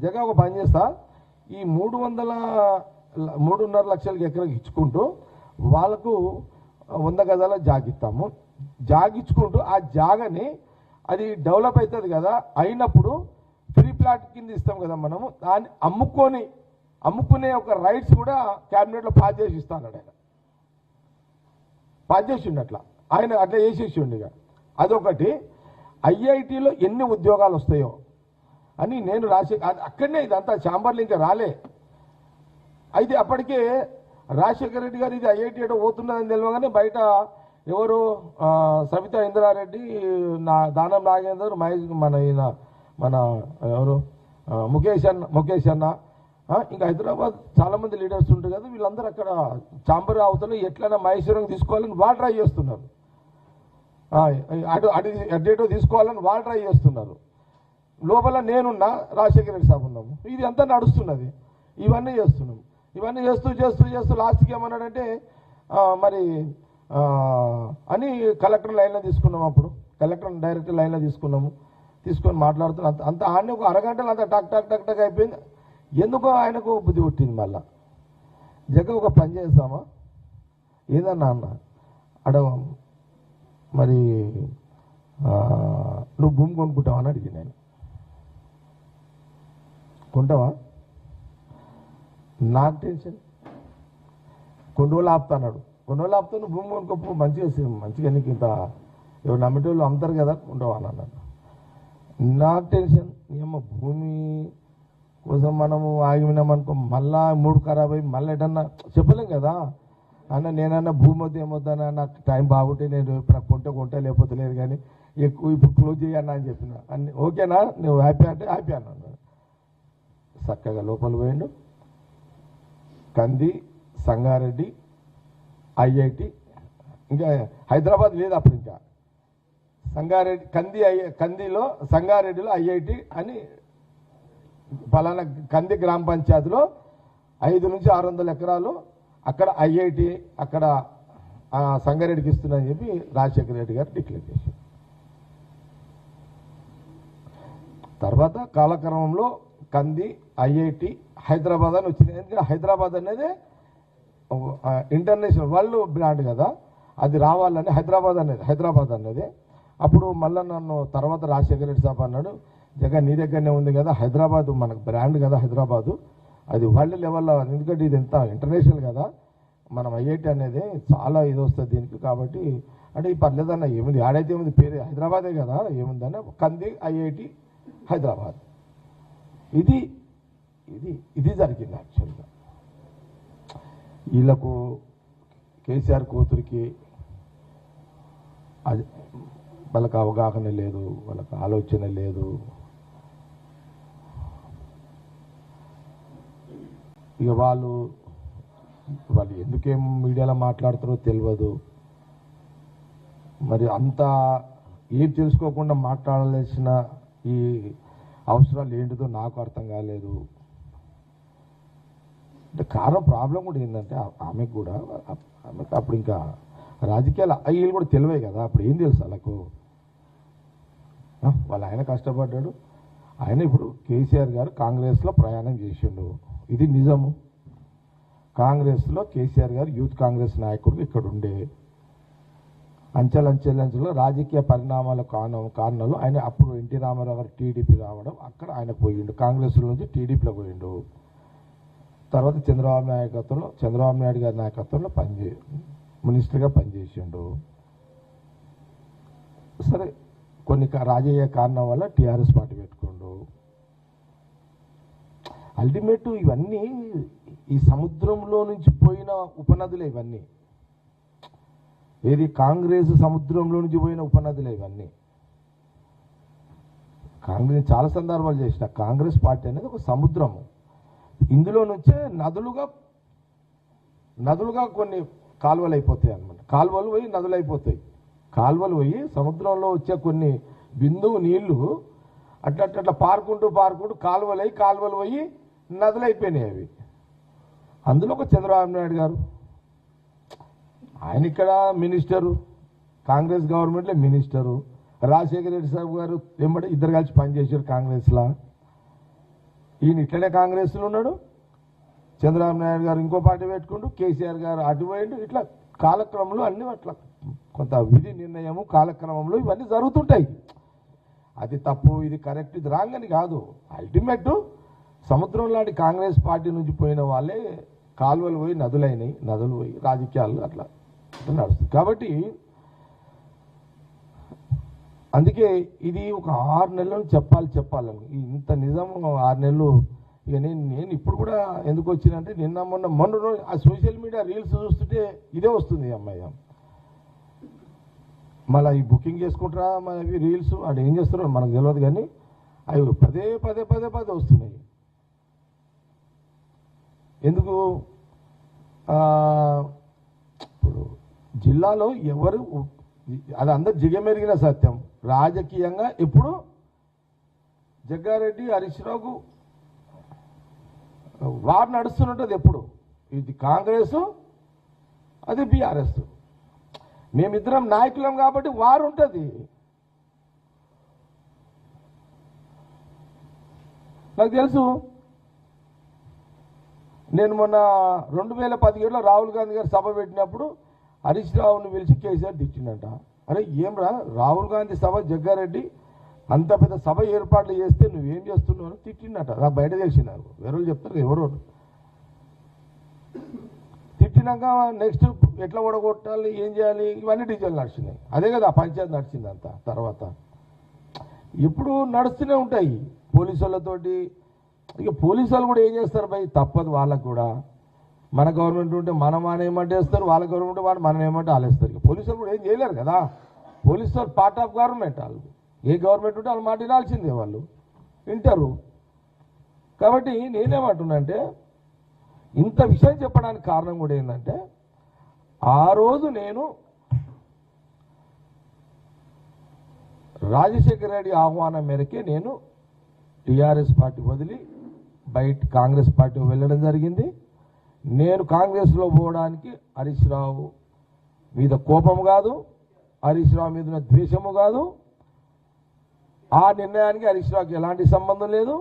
జగన్ ఒక పని చేస్తా, ఈ 3.5 లక్షలకి ఎకరాకి ఇచ్చుకుంటూ వాళ్ళకు 100 గజాల జాగిస్తాము. జాగిచ్చుకుంటూ ఆ జాగని అది డెవలప్ అవుతుంది కదా, అయినప్పుడు ఫ్రీ ప్లాట్ కింద ఇస్తాం కదా మనము, దాన్ని అమ్ముకునే ఒక రైట్స్ కూడా క్యాబినెట్లో పాస్ చేసి ఇస్తాను. ఆయన పాస్ చేసిండు, ఆయన అట్లా చేసేసిండు. ఇక అదొకటి. ఐఐటీలో ఎన్ని ఉద్యోగాలు వస్తాయో అని నేను రాసి అక్కడనే ఇదంతా ఛాంబర్లు ఇంకా రాలే. అయితే అప్పటికే రాజశేఖర రెడ్డి గారు ఇది ఐఐటీ ఏటో పోతున్నదని తెలియగానే బయట ఎవరు సవితా ఇంద్రారెడ్డి, దానం నాగేందర్, మహేష్, మన ఎవరు ముఖేష్ అన్న, ఇంకా హైదరాబాద్ చాలామంది లీడర్స్ ఉంటారు కదా, వీళ్ళందరూ అక్కడ ఛాంబర్ అవతల ఎట్లైనా మహేశ్వరం తీసుకోవాలని వాళ్ళు ట్రై చేస్తున్నారు, అటేటో తీసుకోవాలని వాళ్ళు ట్రై చేస్తున్నారు. లోపల నేనున్నా, రాజశేఖర రెడ్డి సాబ్ ఉన్నాము, ఇది అంతా నడుస్తున్నది. ఇవన్నీ చేస్తున్నాము. ఇవన్నీ చేస్తూ లాస్ట్కి ఏమన్నాడంటే మరి అని కలెక్టర్ లైన్లో తీసుకున్నాము. అప్పుడు కలెక్టర్ డైరెక్టర్ లైన్లో తీసుకొని మాట్లాడుతున్నాం. అంత ఆడనే ఒక అరగంటలో అంత టక్ అయిపోయింది. ఎందుకో ఆయనకు బుద్ధి పుట్టింది. మళ్ళా జగన్ ఒక పని చేస్తామా ఏదన్నా అన్న మరి నువ్వు భూమి కొనుక్కుంటావా అని అడిగి, నేను కొంటావా, నాకు టెన్షన్, కొన్ని రోజులు ఆపుతాడు. కొన్ని రోజులు ఆపుతా, నువ్వు భూమి కొనుక్కోపు, మంచిగా నీకు ఇంత ఎవరు నమ్మేటోళ్ళు అమ్ముతారు కదా, కొంటావా అని అన్నాడు. నాకు టెన్షన్, ఏమో భూమి కోసం మనము ఆగినామనుకో మళ్ళా 3 ఖరాబ్ అయ్యి మళ్ళీ ఎటన్నా చెప్పలేం కదా అన్న. నేనన్నా భూమి వద్దు ఏమొద్దన్నా, నాకు టైం బాగుంటే నేను ఇప్పుడు కొంటా లేకపోతే లేదు, కానీ ఎక్కువ ఇప్పుడు క్లోజ్ చేయన్నా అని చెప్పిన. అన్ని ఓకేనా, నువ్వు హ్యాపీ అంటే హ్యాపీ అన్నాను. చక్కగా లోపల పోయిండు. కంది, సంగారెడ్డి, ఐఐటి, ఇంకా హైదరాబాద్ లేదు అప్పుడు. ఇంకా సంగారెడ్డి కందిలో సంగారెడ్డిలో ఐఐటి అని ఫలానా కంది గ్రామ పంచాయతీలో 500 నుంచి 600 ఎకరాలు అక్కడ ఐఐటి అక్కడ సంగారెడ్డికి ఇస్తుందని చెప్పి రాజశేఖర రెడ్డి గారు డిక్లేర్ చేశారు. తర్వాత కాలక్రమంలో కంది, ఐఐటి, హైదరాబాద్ అని వచ్చింది. ఎందుకంటే హైదరాబాద్ అనేది ఇంటర్నేషనల్ వరల్డ్ బ్రాండ్ కదా, అది రావాలని హైదరాబాద్ అనేది. అప్పుడు మళ్ళీ నన్ను తర్వాత రాజశేఖర రెడ్డి సాబ్ అన్నాడు, జగన్ నీ దగ్గరనే ఉంది కదా హైదరాబాద్, మనకు బ్రాండ్ కదా హైదరాబాదు, అది వరల్డ్ లెవెల్లో, ఎందుకంటే ఇది ఎంత ఇంటర్నేషనల్ కదా, మనం ఐఐటి అనేది చాలా ఇది వస్తుంది దీనికి, కాబట్టి అంటే ఈ పర్లేదన్న ఏముంది, ఆడైతే ఏముంది, పేరు హైదరాబాదే కదా, ఏముందన్న కంది ఐఐటి హైదరాబాద్. ఇది జరిగింది యాక్చువల్గా. వీళ్ళకు కేసీఆర్ కూతురికి అది వాళ్ళకి అవగాహన లేదు, వాళ్ళకి ఆలోచన లేదు. ఇక వాళ్ళు ఎందుకేం మీడియాలో మాట్లాడుతారో తెలియదు. మరి అంతా ఏం తెలుసుకోకుండా మాట్లాడాల్సిన ఈ అవసరాలు ఏంటిదో నాకు అర్థం కాలేదు. అంటే కారణం ప్రాబ్లం కూడా ఏంటంటే ఆమెకు అప్పుడు ఇంకా రాజకీయాలు వీళ్ళు కూడా తెలివే కదా, అప్పుడు ఏం తెలుసు వాళ్ళకు. ఆయన కష్టపడ్డాడు. ఆయన ఇప్పుడు కేసీఆర్ గారు కాంగ్రెస్లో ప్రయాణం చేసిండు, ఇది నిజము. కాంగ్రెస్లో కేసీఆర్ గారు యూత్ కాంగ్రెస్ నాయకుడు ఇక్కడ ఉండే అంచెలంచెలంచెలో రాజకీయ పరిణామాల కారణాలు ఆయన అప్పుడు ఎన్టీ రామారావు గారు టీడీపీ రావడం, అక్కడ ఆయన పోయిండు, కాంగ్రెస్లో నుంచి టీడీపీలో పోయిండు. తర్వాత చంద్రబాబు నాయుడు గారి నాయకత్వంలో మినిస్టర్గా పనిచేసిండు. సరే కొన్ని రాజకీయ కారణం వల్ల టీఆర్ఎస్ పార్టీ పెట్టుకోండు. అల్టిమేట్ ఇవన్నీ ఈ సముద్రంలో నుంచి పోయిన ఉపనదులే ఇవన్నీ. ఏది కాంగ్రెస్ సముద్రంలో నుంచి పోయిన ఉపనదులే ఇవన్నీ. కాంగ్రెస్ చాలా సందర్భాలు చేసిన కాంగ్రెస్ పార్టీ అనేది ఒక సముద్రము. ఇందులో నుంచే నదులుగా కొన్ని కాలువలు అయిపోతాయి అన్నమాట. కాలువలు పోయి నదులు అయిపోతాయి. కాలువలు పోయి సముద్రంలో వచ్చే కొన్ని బిందువు నీళ్లు అట్లా పారుకుంటూ కాలువలు పోయి నదులు అయిపోయినాయి అవి. అందులో ఒక చంద్రబాబు నాయుడు గారు, ఆయన ఇక్కడ మినిస్టరు, కాంగ్రెస్ గవర్నమెంట్లో మినిస్టరు, రాజశేఖర రెడ్డి సాబ్ గారు ఇద్దరు కలిసి పనిచేశారు కాంగ్రెస్లో. ఈయన ఇట్లనే కాంగ్రెస్లో ఉన్నాడు, చంద్రబాబు నాయుడు గారు ఇంకో పార్టీ పెట్టుకుంటూ, కేసీఆర్ గారు అటు పోయిండు. ఇట్లా కాలక్రమంలో అన్నీ అట్లా కొంత విధి నిర్ణయము కాలక్రమంలో ఇవన్నీ జరుగుతుంటాయి. అది తప్పు, ఇది కరెక్ట్, ఇది రాంగ్ అని కాదు. అల్టిమేట్ సముద్రం లాంటి కాంగ్రెస్ పార్టీ నుంచి పోయిన వాళ్ళే కాలువలు పోయి నదులైనాయి, నదులు పోయి రాజకీయాలు అట్లా నడుస్తుంది. కాబట్టి అందుకే ఇది ఒక 6 నెలలు చెప్పాలని ఇంత నిజం 6 నెలలు. ఇక నేను ఇప్పుడు కూడా ఎందుకు వచ్చినంటే మొన్న రోజు ఆ సోషల్ మీడియా రీల్స్ చూస్తుంటే ఇదే వస్తుంది. అమ్మాయి మళ్ళీ ఈ బుకింగ్ చేసుకుంటారా మన రీల్స్ అది ఏం చేస్తున్నారో మనకు తెలియదు, కానీ అవి పదే వస్తున్నాయి. ఎందుకు? ఇప్పుడు జిల్లాలో ఎవరు, అది అందరు జిగమెరిగిన సత్యం, రాజకీయంగా ఎప్పుడు జగ్గారెడ్డి హరీష్ రావుకు వారు నడుస్తున్నది. ఎప్పుడు ఇది కాంగ్రెస్, అది బీఆర్ఎస్. మేమిద్దరం నాయకులం కాబట్టి వారు ఉంటుంది. నాకు తెలుసు. నేను మొన్న 2017లో రాహుల్ గాంధీ గారు సభ పెట్టినప్పుడు హరీష్ రావుని పిలిచి కేసీఆర్ తిట్టిండట. అరే ఏం రాహుల్ గాంధీ సభ, జగ్గారెడ్డి అంత పెద్ద సభ ఏర్పాట్లు చేస్తే నువ్వేం చేస్తున్నావు అని తిట్టిండట. నాకు బయట తెలిసినారు, ఎవరు చెప్తారు, ఎవరు తిట్టినాక నెక్స్ట్ ఎట్లా ఓడగొట్టాలి, ఏం చేయాలి, ఇవన్నీ డీజేలు నడిచినాయి. అదే కదా పంచాయతీ నడిచింది అంతా. తర్వాత ఇప్పుడు నడుస్తూనే ఉంటాయి పోలీసు వాళ్ళతోటి. ఇక పోలీసు వాళ్ళు కూడా ఏం చేస్తారు భయ్, తప్పదు వాళ్ళకు కూడా. మన గవర్నమెంట్ ఉంటే మనం ఏమంటే వేస్తారు, వాళ్ళ గవర్నమెంట్ వాళ్ళు మనం ఏమంటే వాళ్ళేస్తారు. ఇక పోలీసు వాళ్ళు కూడా ఏం చేయలేరు కదా. పోలీసు వాళ్ళు పార్ట్ ఆఫ్ గవర్నమెంట్. వాళ్ళు ఏ గవర్నమెంట్ ఉంటే వాళ్ళు మాట వినాల్సిందే, వాళ్ళు వింటారు. కాబట్టి నేనేమంటున్నా అంటే ఇంత విషయం చెప్పడానికి కారణం కూడా ఏంటంటే, ఆ రోజు నేను రాజశేఖర రెడ్డి ఆహ్వానం మేరకే నేను టీఆర్ఎస్ పార్టీ వదిలి బయట కాంగ్రెస్ పార్టీ వెళ్ళడం జరిగింది. నేను కాంగ్రెస్లో పోవడానికి హరీష్ రావు మీద కోపం కాదు, హరీష్ రావు మీద ద్వేషము కాదు. ఆ నిర్ణయానికి హరీష్ రావుకి ఎలాంటి సంబంధం లేదు.